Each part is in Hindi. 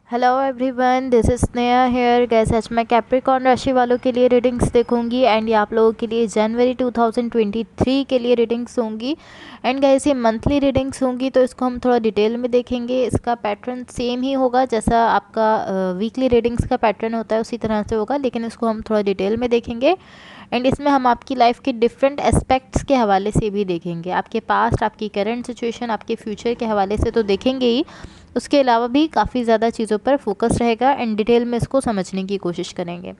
Hello everyone, this is Sneha here. Guys आज मैं कैप्रिकॉर्न राशि वालों के लिए रीडिंग्स देखूंगी एंड ये आप लोगों के लिए जनवरी 2023 के लिए रीडिंग्स होंगी। एंड गैस ये मंथली रीडिंग्स होंगी तो इसको हम थोड़ा डिटेल में देखेंगे। इसका पैटर्न सेम ही होगा जैसा आपका वीकली रीडिंग्स का पैटर्न होता है, उसी तरह से होगा, लेकिन इसको हम थोड़ा डिटेल में देखेंगे। एंड इसमें हम आपकी लाइफ के डिफरेंट एस्पेक्ट्स के हवाले से भी देखेंगे। आपके पास्ट, आपकी करंट सिचुएशन, आपके फ्यूचर के हवाले से तो देखेंगे ही, उसके अलावा भी काफ़ी ज़्यादा चीज़ों पर फोकस रहेगा एंड डिटेल में इसको समझने की कोशिश करेंगे।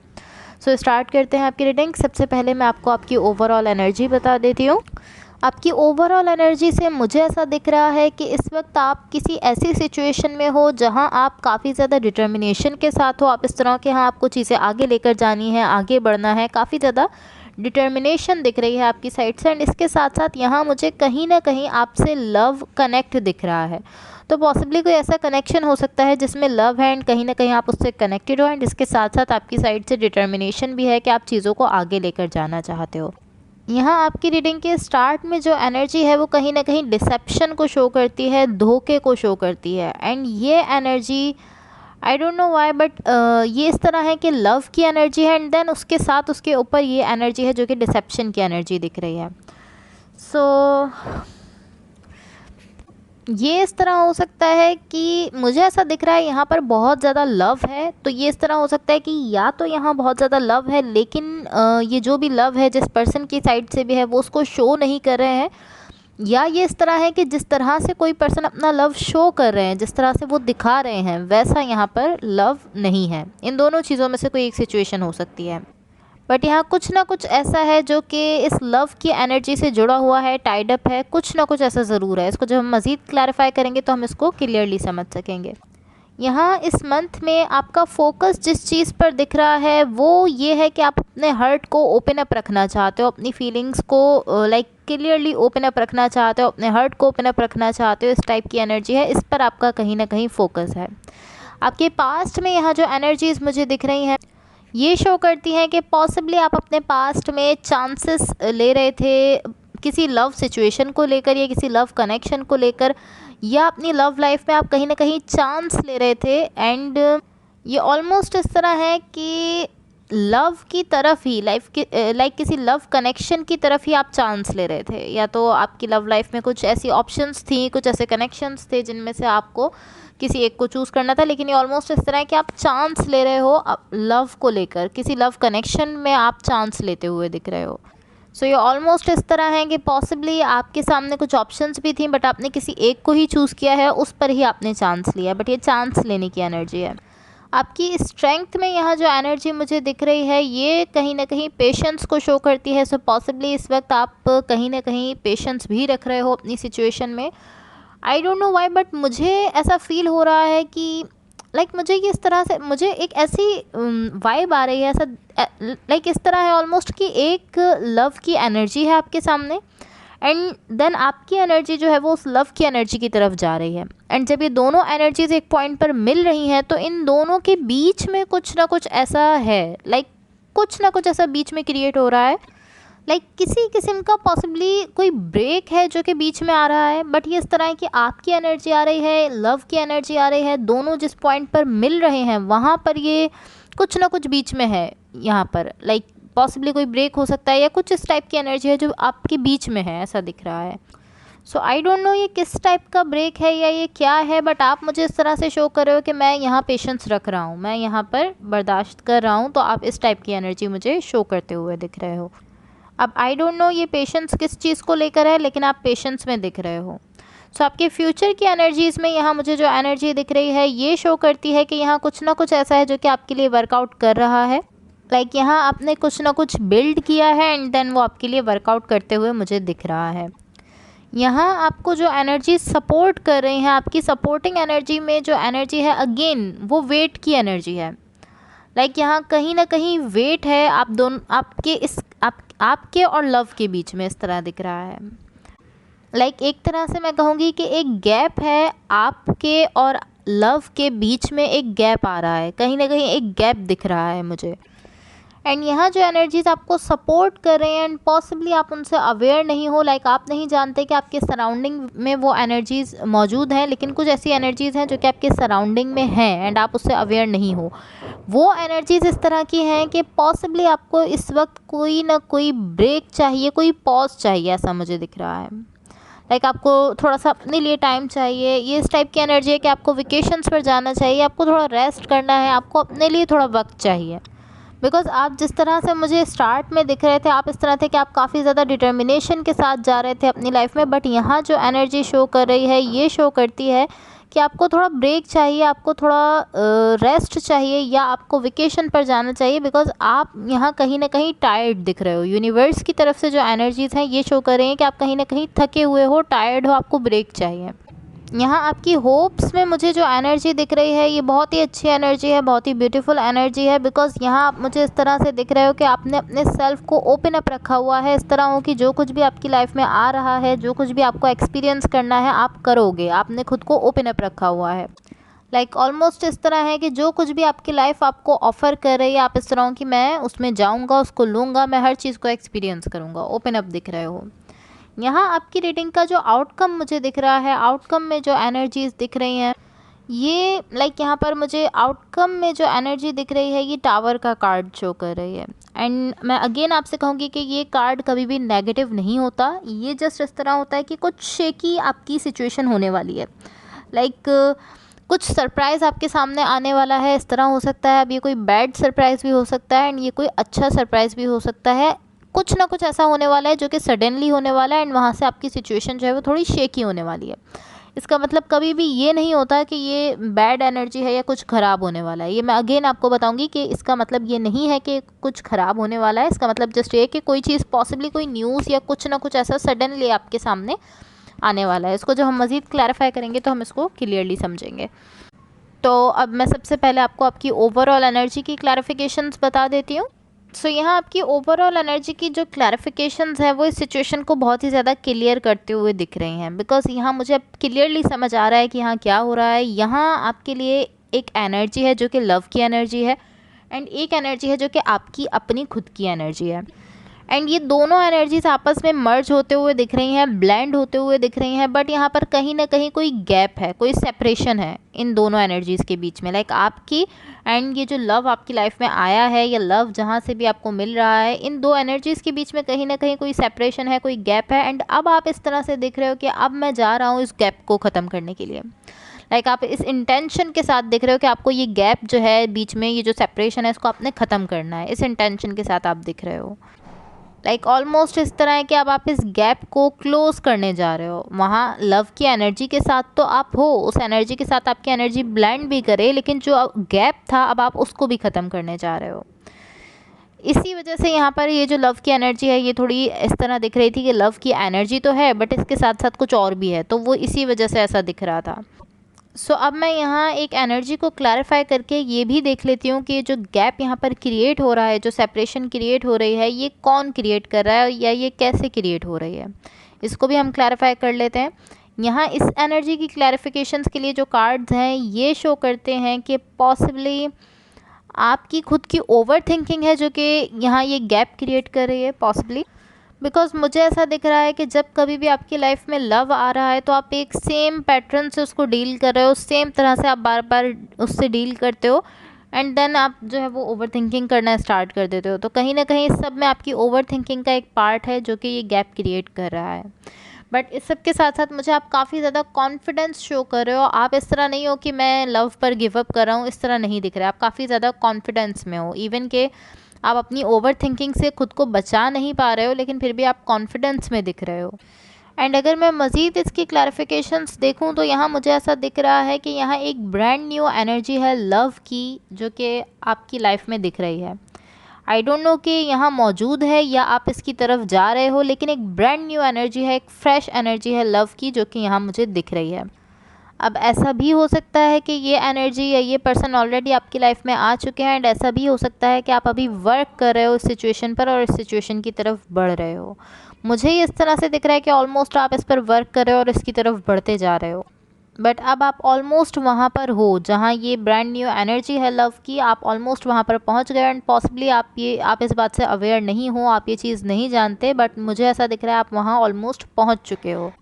सो स्टार्ट करते हैं आपकी रीडिंग। सबसे पहले मैं आपको आपकी ओवरऑल एनर्जी बता देती हूँ। आपकी ओवरऑल एनर्जी से मुझे ऐसा दिख रहा है कि इस वक्त आप किसी ऐसी सिचुएशन में हो जहां आप काफ़ी ज़्यादा डिटर्मिनेशन के साथ हो। आप इस तरह के, हाँ, आपको चीज़ें आगे लेकर जानी है, आगे बढ़ना है, काफ़ी ज़्यादा डिटर्मिनेशन दिख रही है आपकी साइड से। एंड इसके साथ साथ यहाँ मुझे कहीं ना कहीं आपसे लव कनेक्ट दिख रहा है। तो पॉसिबली कोई ऐसा कनेक्शन हो सकता है जिसमें लव है एंड कहीं ना कहीं आप उससे कनेक्टेड हो। एंड इसके साथ साथ आपकी साइड से डिटर्मिनेशन भी है कि आप चीज़ों को आगे लेकर जाना चाहते हो। यहाँ आपकी रीडिंग के स्टार्ट में जो एनर्जी है वो कहीं ना कहीं डिसेप्शन को शो करती है, धोखे को शो करती है। एंड ये energy, I don't know why, but ये इस तरह है कि लव की एनर्जी है एंड देन उसके साथ उसके ऊपर ये एनर्जी है जो कि डिसेप्शन की एनर्जी दिख रही है। सो ये इस तरह हो सकता है कि मुझे ऐसा दिख रहा है यहाँ पर बहुत ज़्यादा लव है। तो ये इस तरह हो सकता है कि या तो यहाँ बहुत ज़्यादा लव है, लेकिन ये जो भी लव है जिस पर्सन की साइड से भी है वो उसको शो नहीं कर रहे हैं, या ये इस तरह है कि जिस तरह से कोई पर्सन अपना लव शो कर रहे हैं, जिस तरह से वो दिखा रहे हैं, वैसा यहाँ पर लव नहीं है। इन दोनों चीज़ों में से कोई एक सिचुएशन हो सकती है। बट यहाँ कुछ ना कुछ ऐसा है जो कि इस लव की एनर्जी से जुड़ा हुआ है, टाइड अप है, कुछ ना कुछ ऐसा ज़रूर है। इसको जब हम मज़ीद क्लैरिफाई करेंगे तो हम इसको क्लियरली समझ सकेंगे। यहाँ इस मंथ में आपका फोकस जिस चीज़ पर दिख रहा है वो ये है कि आप अपने हर्ट को ओपन अप रखना चाहते हो, अपनी फीलिंग्स को क्लियरली ओपन अप रखना चाहते हो, अपने हर्ट को ओपन अप रखना चाहते हो। इस टाइप की एनर्जी है, इस पर आपका कहीं ना कहीं फोकस है। आपके पास्ट में यहाँ जो एनर्जीज मुझे दिख रही हैं ये शो करती हैं कि पॉसिबली आप अपने पास्ट में चांसेस ले रहे थे किसी लव सिचुएशन को लेकर या किसी लव कनेक्शन को लेकर, या अपनी लव लाइफ में आप कहीं ना कहीं चांस ले रहे थे। एंड ये ऑलमोस्ट इस तरह है कि लव की तरफ ही, लाइफ की लाइक किसी लव कनेक्शन की तरफ ही आप चांस ले रहे थे, या तो आपकी लव लाइफ में कुछ ऐसी ऑप्शंस थी, कुछ ऐसे कनेक्शंस थे जिनमें से आपको किसी एक को चूज़ करना था। लेकिन ये ऑलमोस्ट इस तरह है कि आप चांस ले रहे हो लव को लेकर, किसी लव कनेक्शन में आप चांस लेते हुए दिख रहे हो। सो ये ऑलमोस्ट इस तरह है कि पॉसिबली आपके सामने कुछ ऑप्शंस भी थी बट आपने किसी एक को ही चूज़ किया है, उस पर ही आपने चांस लिया। बट ये चांस लेने की एनर्जी है। आपकी स्ट्रेंथ में यहाँ जो एनर्जी मुझे दिख रही है ये कहीं ना कहीं पेशेंस को शो करती है। सो पॉसिबली इस वक्त आप कहीं ना कहीं पेशेंस भी रख रहे हो अपनी सिचुएशन में। I don't know why, but मुझे ऐसा फील हो रहा है कि मुझे ये इस तरह से, मुझे एक ऐसी वाइब आ रही है, ऐसा इस तरह है ऑलमोस्ट कि एक लव की एनर्जी है आपके सामने एंड देन आपकी एनर्जी जो है वो उस लव की एनर्जी की तरफ जा रही है। एंड जब ये दोनों एनर्जीज एक पॉइंट पर मिल रही हैं तो इन दोनों के बीच में कुछ ना कुछ ऐसा है, कुछ ना कुछ ऐसा बीच में क्रिएट हो रहा है। किसी किस्म का पॉसिबली कोई ब्रेक है जो कि बीच में आ रहा है। बट ये इस तरह है कि आपकी एनर्जी आ रही है, लव की एनर्जी आ रही है, दोनों जिस पॉइंट पर मिल रहे हैं वहाँ पर ये कुछ ना कुछ बीच में है। यहाँ पर पॉसिबली कोई ब्रेक हो सकता है या कुछ इस टाइप की एनर्जी है जो आपके बीच में है, ऐसा दिख रहा है। सो आई डोंट नो ये किस टाइप का ब्रेक है या ये क्या है, बट आप मुझे इस तरह से शो कर रहे हो कि मैं यहाँ पेशेंस रख रहा हूँ, मैं यहाँ पर बर्दाश्त कर रहा हूँ। तो आप इस टाइप की एनर्जी मुझे शो करते हुए दिख रहे हो। अब आई डोंट नो ये पेशेंस किस चीज़ को लेकर है, लेकिन आप पेशेंस में दिख रहे हो। सो आपके फ्यूचर की एनर्जीज़ में यहाँ मुझे जो एनर्जी दिख रही है ये शो करती है कि यहाँ कुछ ना कुछ ऐसा है जो कि आपके लिए वर्कआउट कर रहा है। यहाँ आपने कुछ ना कुछ बिल्ड किया है एंड देन वो आपके लिए वर्कआउट करते हुए मुझे दिख रहा है। यहाँ आपको जो एनर्जी सपोर्ट कर रही हैं, आपकी सपोर्टिंग एनर्जी में जो एनर्जी है अगेन वो वेट की एनर्जी है। यहाँ कहीं ना कहीं वेट है आप दोनों, आपके और लव के बीच में, इस तरह दिख रहा है। एक तरह से मैं कहूँगी कि एक गैप है आपके और लव के बीच में, एक गैप आ रहा है, कहीं ना कहीं एक गैप दिख रहा है मुझे। एंड यहाँ जो एनर्जीज आपको सपोर्ट कर रहे हैं एंड पॉसिबली आप उनसे अवेयर नहीं हो, लाइक आप नहीं जानते कि आपके सराउंडिंग में वो एनर्जीज मौजूद हैं, लेकिन कुछ ऐसी एनर्जीज हैं जो कि आपके सराउंडिंग में हैं एंड आप उससे अवेयर नहीं हो। वो एनर्जीज इस तरह की हैं कि पॉसिबली आपको इस वक्त कोई ना कोई ब्रेक चाहिए, कोई पॉज चाहिए, ऐसा मुझे दिख रहा है। लाइक आपको थोड़ा सा अपने लिए टाइम चाहिए। ये इस टाइप की एनर्जी है कि आपको वेकेशंस पर जाना चाहिए, आपको थोड़ा रेस्ट करना है, आपको अपने लिए थोड़ा वक्त चाहिए। बिकॉज़ आप जिस तरह से मुझे स्टार्ट में दिख रहे थे, आप इस तरह थे कि आप काफ़ी ज़्यादा डिटर्मिनेशन के साथ जा रहे थे अपनी लाइफ में, बट यहाँ जो एनर्जी शो कर रही है ये शो करती है कि आपको थोड़ा ब्रेक चाहिए, आपको थोड़ा रेस्ट चाहिए, या आपको वेकेशन पर जाना चाहिए। बिकॉज़ आप यहाँ कहीं ना कहीं टायर्ड दिख रहे हो। यूनिवर्स की तरफ से जो एनर्जीज़ हैं ये शो कर रही हैं कि आप कहीं ना कहीं थके हुए हो, टायर्ड हो, आपको ब्रेक चाहिए। यहाँ आपकी होप्स में मुझे जो एनर्जी दिख रही है ये बहुत ही अच्छी एनर्जी है, बहुत ही ब्यूटीफुल एनर्जी है। बिकॉज़ यहाँ आप मुझे इस तरह से दिख रहे हो कि आपने अपने सेल्फ को ओपन अप रखा हुआ है, इस तरह हो कि जो कुछ भी आपकी लाइफ में आ रहा है, जो कुछ भी आपको एक्सपीरियंस करना है आप करोगे, आपने खुद को ओपन अप रखा हुआ है। लाइक ऑलमोस्ट इस तरह है कि जो कुछ भी आपकी लाइफ आपको ऑफ़र कर रही है, आप इस तरह हो कि मैं उसमें जाऊँगा, उसको लूँगा, मैं हर चीज़ को एक्सपीरियंस करूँगा, ओपन अप दिख रहे हो। यहाँ आपकी रीडिंग का जो आउटकम मुझे दिख रहा है, आउटकम में जो एनर्जीज दिख रही हैं, ये लाइक यहाँ पर मुझे आउटकम में जो एनर्जी दिख रही है ये टावर का कार्ड शो कर रही है। एंड मैं अगेन आपसे कहूँगी कि ये कार्ड कभी भी नेगेटिव नहीं होता, ये जस्ट इस तरह होता है कि कुछ शेकी आपकी सिचुएशन होने वाली है। लाइक कुछ सरप्राइज़ आपके सामने आने वाला है, इस तरह हो सकता है। अब ये कोई बैड सरप्राइज़ भी हो सकता है एंड ये कोई अच्छा सरप्राइज़ भी हो सकता है। कुछ ना कुछ ऐसा होने वाला है जो कि सडनली होने वाला है एंड वहाँ से आपकी सिचुएशन जो है वो थोड़ी शेकी होने वाली है। इसका मतलब कभी भी ये नहीं होता कि ये बैड एनर्जी है या कुछ ख़राब होने वाला है। ये मैं अगेन आपको बताऊंगी कि इसका मतलब ये नहीं है कि कुछ ख़राब होने वाला है। इसका मतलब जस्ट ये कि कोई चीज़ पॉसिबली कोई न्यूज़ या कुछ ना कुछ ऐसा सडनली आपके सामने आने वाला है। इसको जब हम मज़ीद क्लैरिफाई करेंगे तो हम इसको क्लियरली समझेंगे। तो अब मैं सबसे पहले आपको आपकी ओवरऑल एनर्जी की क्लैरिफिकेशंस बता देती हूँ। सो यहाँ आपकी ओवरऑल एनर्जी की जो क्लैरिफिकेशंस है वो इस सिचुएशन को बहुत ही ज़्यादा क्लियर करते हुए दिख रही हैं। बिकॉज़ यहाँ मुझे अब क्लियरली समझ आ रहा है कि यहाँ क्या हो रहा है। यहाँ आपके लिए एक एनर्जी है जो कि लव की एनर्जी है एंड एक एनर्जी है जो कि आपकी अपनी खुद की एनर्जी है। एंड ये दोनों एनर्जीज आपस में मर्ज होते हुए दिख रही हैं, ब्लेंड होते हुए दिख रही हैं, बट यहाँ पर कहीं ना कहीं कोई गैप है, कोई सेपरेशन है इन दोनों एनर्जीज़ के बीच में। लाइक आपकी एंड ये जो लव आपकी लाइफ में आया है या लव जहाँ से भी आपको मिल रहा है, इन दो एनर्जीज़ के बीच में कहीं ना कहीं कोई सेपरेशन है, कोई गैप है। एंड अब आप इस तरह से दिख रहे हो कि अब मैं जा रहा हूँ इस गैप को ख़त्म करने के लिए। लाइक आप इस इंटेंशन के साथ दिख रहे हो कि आपको ये गैप जो है बीच में, ये जो सेपरेशन है, इसको आपने ख़त्म करना है। इस इंटेंशन के साथ आप दिख रहे हो। लाइक ऑलमोस्ट इस तरह है कि अब आप इस गैप को क्लोज करने जा रहे हो। वहाँ लव की एनर्जी के साथ तो आप हो, उस एनर्जी के साथ आपकी एनर्जी ब्लेंड भी करे, लेकिन जो गैप था अब आप उसको भी ख़त्म करने जा रहे हो। इसी वजह से यहाँ पर ये जो लव की एनर्जी है ये थोड़ी इस तरह दिख रही थी कि लव की एनर्जी तो है बट इसके साथ साथ कुछ और भी है, तो वो इसी वजह से ऐसा दिख रहा था। सो अब मैं यहाँ एक एनर्जी को क्लैरिफाई करके ये भी देख लेती हूँ कि जो गैप यहाँ पर क्रिएट हो रहा है, जो सेपरेशन क्रिएट हो रही है, ये कौन क्रिएट कर रहा है या ये कैसे क्रिएट हो रही है, इसको भी हम क्लैरिफाई कर लेते हैं। यहाँ इस एनर्जी की क्लैरिफिकेशंस के लिए जो कार्ड्स हैं ये शो करते हैं कि पॉसिबली आपकी खुद की ओवर थिंकिंग है जो कि यहाँ ये गैप क्रिएट कर रही है पॉसिबली। बिकॉज़ मुझे ऐसा दिख रहा है कि जब कभी भी आपकी लाइफ में लव आ रहा है तो आप एक सेम पैटर्न से उसको डील कर रहे हो, सेम तरह से आप बार बार उससे डील करते हो एंड देन आप जो है वो ओवर थिंकिंग करना स्टार्ट कर देते हो। तो कहीं ना कहीं इस सब में आपकी ओवर थिंकिंग का एक पार्ट है जो कि ये गैप क्रिएट कर रहा है। बट इस सब के साथ साथ मुझे आप काफ़ी ज़्यादा कॉन्फिडेंस शो कर रहे हो। आप इस तरह नहीं हो कि मैं लव पर गिव अप कर रहा हूँ, इस तरह नहीं दिख रहा है। आप काफ़ी ज़्यादा कॉन्फिडेंस में हो, इवन के आप अपनी ओवर थिंकिंग से खुद को बचा नहीं पा रहे हो लेकिन फिर भी आप कॉन्फिडेंस में दिख रहे हो। एंड अगर मैं मज़ीद इसकी क्लैरिफिकेशंस देखूं तो यहाँ मुझे ऐसा दिख रहा है कि यहाँ एक ब्रांड न्यू एनर्जी है लव की जो कि आपकी लाइफ में दिख रही है। आई डोंट नो कि यहाँ मौजूद है या आप इसकी तरफ जा रहे हो, लेकिन एक ब्रांड न्यू एनर्जी है, एक फ्रेश एनर्जी है लव की जो कि यहाँ मुझे दिख रही है। अब ऐसा भी हो सकता है कि ये एनर्जी या ये पर्सन ऑलरेडी आपकी लाइफ में आ चुके हैं एंड ऐसा भी हो सकता है कि आप अभी वर्क कर रहे हो इस सिचुएशन पर और इस सिचुएशन की तरफ बढ़ रहे हो। मुझे इस तरह से दिख रहा है कि ऑलमोस्ट आप इस पर वर्क कर रहे हो और इसकी तरफ बढ़ते जा रहे हो। बट अब आप ऑलमोस्ट वहाँ पर हो जहाँ ये ब्रांड न्यू एनर्जी है लव की, आप ऑलमोस्ट वहाँ पर पहुँच गए एंड पॉसिबली आप इस बात से अवेयर नहीं हो, आप ये चीज़ नहीं जानते, बट मुझे ऐसा दिख रहा है आप वहाँ ऑलमोस्ट पहुँच चुके हो।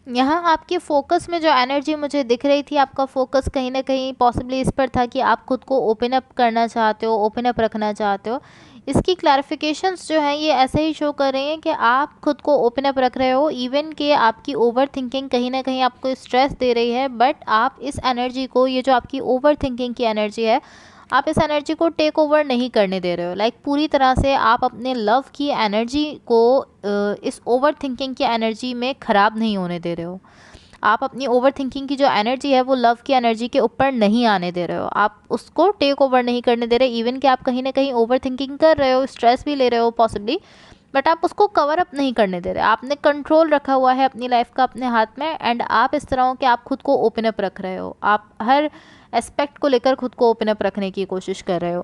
यहाँ आपके फोकस में जो एनर्जी मुझे दिख रही थी, आपका फोकस कहीं ना कहीं पॉसिबली इस पर था कि आप खुद को ओपन अप करना चाहते हो, ओपन अप रखना चाहते हो। इसकी क्लैरिफिकेशंस जो हैं ये ऐसे ही शो कर रही हैं कि आप खुद को ओपन अप रख रहे हो, इवन कि आपकी ओवर थिंकिंग कहीं ना कहीं आपको स्ट्रेस दे रही है, बट आप इस एनर्जी को, ये जो आपकी ओवर थिंकिंग की एनर्जी है, आप इस एनर्जी को टेक ओवर नहीं करने दे रहे हो। लाइक पूरी तरह से आप अपने लव की एनर्जी को इस ओवर थिंकिंग की एनर्जी में ख़राब नहीं होने दे रहे हो। आप अपनी ओवर थिंकिंग की जो एनर्जी है वो लव की एनर्जी के ऊपर नहीं आने दे रहे हो, आप उसको टेक ओवर नहीं करने दे रहे। इवन कि आप कहीं ना कहीं ओवर थिंकिंग कर रहे हो, स्ट्रेस भी ले रहे हो पॉसिबली, बट आप उसको कवर अप नहीं करने दे रहे। आपने कंट्रोल रखा हुआ है अपनी लाइफ का अपने हाथ में, एंड आप इस तरह हो कि आप खुद को ओपन अप रख रहे हो, आप हर एस्पेक्ट को लेकर खुद को ओपन अप रखने की कोशिश कर रहे हो।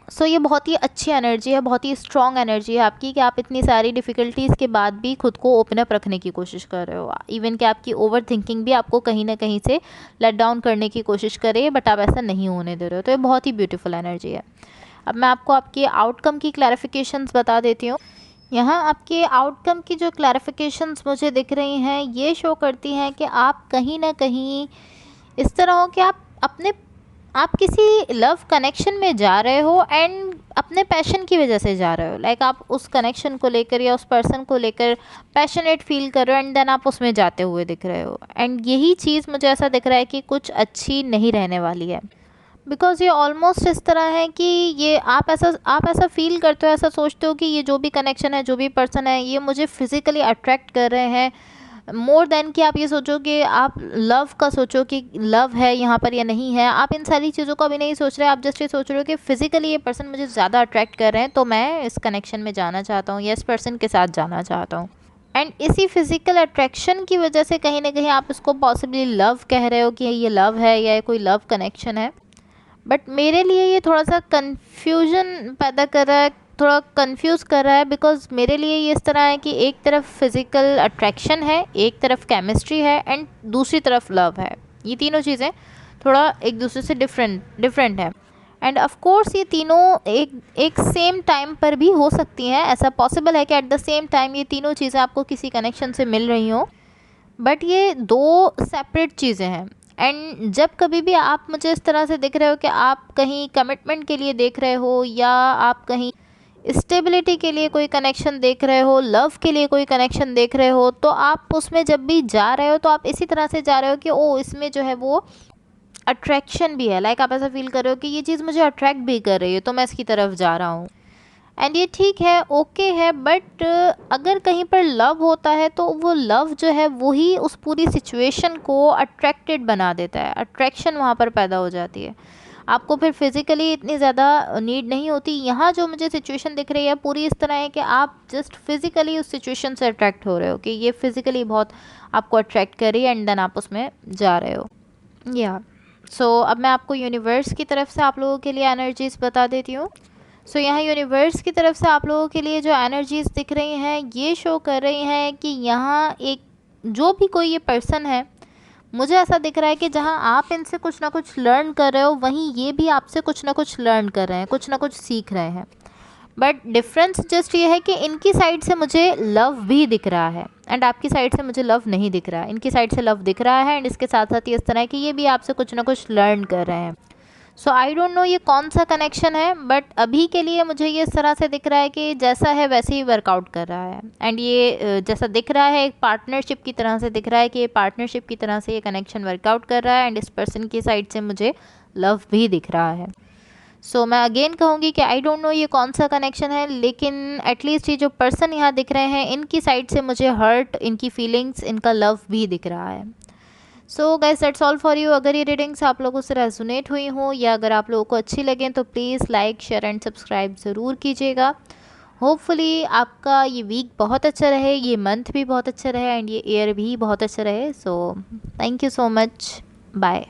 सो ये बहुत ही अच्छी एनर्जी है, बहुत ही स्ट्रॉन्ग एनर्जी है आपकी कि आप इतनी सारी डिफ़िकल्टीज़ के बाद भी खुद को ओपन अप रखने की कोशिश कर रहे हो। इवन कि आपकी ओवर थिंकिंग भी आपको कहीं ना कहीं से लेट डाउन करने की कोशिश कर रही है, बट आप ऐसा नहीं होने दे रहे हो। तो ये बहुत ही ब्यूटीफुल एनर्जी है। अब मैं आपको आपके आउटकम की क्लैरिफिकेशंस बता देती हूँ। यहाँ आपके आउटकम की जो क्लैरिफिकेशंस मुझे दिख रही हैं ये शो करती हैं कि आप कहीं ना कहीं इस तरह हो कि आप किसी लव कनेक्शन में जा रहे हो एंड अपने पैशन की वजह से जा रहे हो। लाइक आप उस कनेक्शन को लेकर या उस पर्सन को लेकर पैशनेट फील कर रहे हो एंड देन आप उसमें जाते हुए दिख रहे हो, एंड यही चीज़ मुझे ऐसा दिख रहा है कि कुछ अच्छी नहीं रहने वाली है। बिकॉज़ ये ऑलमोस्ट इस तरह है कि ये आप ऐसा फील करते हो, ऐसा सोचते हो कि ये जो भी कनेक्शन है, जो भी पर्सन है, ये मुझे फिज़िकली अट्रैक्ट कर रहे हैं मोर देन कि आप ये सोचो कि आप लव का सोचो कि लव है यहाँ पर या नहीं है। आप इन सारी चीज़ों को अभी नहीं सोच रहे, आप जस्ट ये सोच रहे हो कि फिज़िकली ये पर्सन मुझे ज़्यादा अट्रैक्ट कर रहे हैं, तो मैं इस कनेक्शन में जाना चाहता हूँ या इस पर्सन के साथ जाना चाहता हूँ। एंड इसी फिज़िकल अट्रैक्शन की वजह से कहीं ना कहीं आप इसको पॉसिबली लव कह रहे हो कि ये लव है या ये कोई लव कनेक्शन है। बट मेरे लिए ये थोड़ा सा कन्फ्यूजन पैदा कर रहा है, थोड़ा कंफ्यूज कर रहा है, बिकॉज मेरे लिए ये इस तरह है कि एक तरफ फिज़िकल अट्रैक्शन है, एक तरफ केमिस्ट्री है एंड दूसरी तरफ लव है। ये तीनों चीज़ें थोड़ा एक दूसरे से डिफरेंट है। एंड ऑफ कोर्स ये तीनों एक सेम टाइम पर भी हो सकती हैं। ऐसा पॉसिबल है कि एट द सेम टाइम ये तीनों चीज़ें आपको किसी कनेक्शन से मिल रही हों, बट ये दो सेपरेट चीज़ें हैं। एंड जब कभी भी आप मुझे इस तरह से देख रहे हो कि आप कहीं कमिटमेंट के लिए देख रहे हो या आप कहीं स्टेबिलिटी के लिए कोई कनेक्शन देख रहे हो, लव के लिए कोई कनेक्शन देख रहे हो, तो आप उसमें जब भी जा रहे हो तो आप इसी तरह से जा रहे हो कि ओ इसमें जो है वो अट्रैक्शन भी है। लाइक आप ऐसा फील कर रहे हो कि ये चीज़ मुझे अट्रैक्ट भी कर रही है, तो मैं इसकी तरफ जा रहा हूँ। एंड ये ठीक है, ओके है, बट अगर कहीं पर लव होता है तो वो लव जो है वही उस पूरी सिचुएशन को अट्रैक्टेड बना देता है, अट्रैक्शन वहाँ पर पैदा हो जाती है। आपको फिर फिज़िकली इतनी ज़्यादा नीड नहीं होती। यहाँ जो मुझे सिचुएशन दिख रही है पूरी इस तरह है कि आप जस्ट फिज़िकली उस सिचुएशन से अट्रैक्ट हो रहे हो कि ये फिज़िकली बहुत आपको अट्रैक्ट कर रही है एंड देन आप उसमें जा रहे हो। या अब मैं आपको यूनिवर्स की तरफ से आप लोगों के लिए एनर्जीज बता देती हूँ। यहाँ यूनिवर्स की तरफ से आप लोगों के लिए जो एनर्जीज दिख रही हैं ये शो कर रही हैं कि यहाँ एक जो भी कोई ये पर्सन है, मुझे ऐसा दिख रहा है कि जहाँ आप इनसे कुछ ना कुछ लर्न कर रहे हो, वहीं ये भी आपसे कुछ ना कुछ लर्न कर रहे हैं, कुछ ना कुछ सीख रहे हैं। बट डिफरेंस जस्ट ये है कि इनकी साइड से मुझे लव भी दिख रहा है एंड आपकी साइड से मुझे लव नहीं दिख रहा है। इनकी साइड से लव दिख रहा है एंड इसके साथ साथ ये इस तरह है कि ये भी आपसे कुछ ना कुछ लर्न कर रहे हैं। आई डोंट नो ये कौन सा कनेक्शन है, बट अभी के लिए मुझे ये इस तरह से दिख रहा है कि जैसा है वैसे ही वर्कआउट कर रहा है। एंड ये जैसा दिख रहा है एक पार्टनरशिप की तरह से दिख रहा है कि पार्टनरशिप की तरह से ये कनेक्शन वर्कआउट कर रहा है एंड इस पर्सन की साइड से मुझे लव भी दिख रहा है। मैं अगेन कहूँगी कि आई डोंट नो ये कौन सा कनेक्शन है, लेकिन एटलीस्ट ये जो पर्सन यहाँ दिख रहे हैं इनकी साइड से मुझे हर्ट, इनकी फीलिंग्स, इनका लव भी दिख रहा है। Guys that's all for you. अगर ये रीडिंग्स आप लोगों से रेजोनेट हुई हों या अगर आप लोगों को अच्छी लगें तो please like, share and subscribe ज़रूर कीजिएगा। होपफुली आपका ये वीक बहुत अच्छा रहे, ये मंथ भी बहुत अच्छा रहे एंड ये ईयर भी बहुत अच्छा रहे। Thank you so much, bye.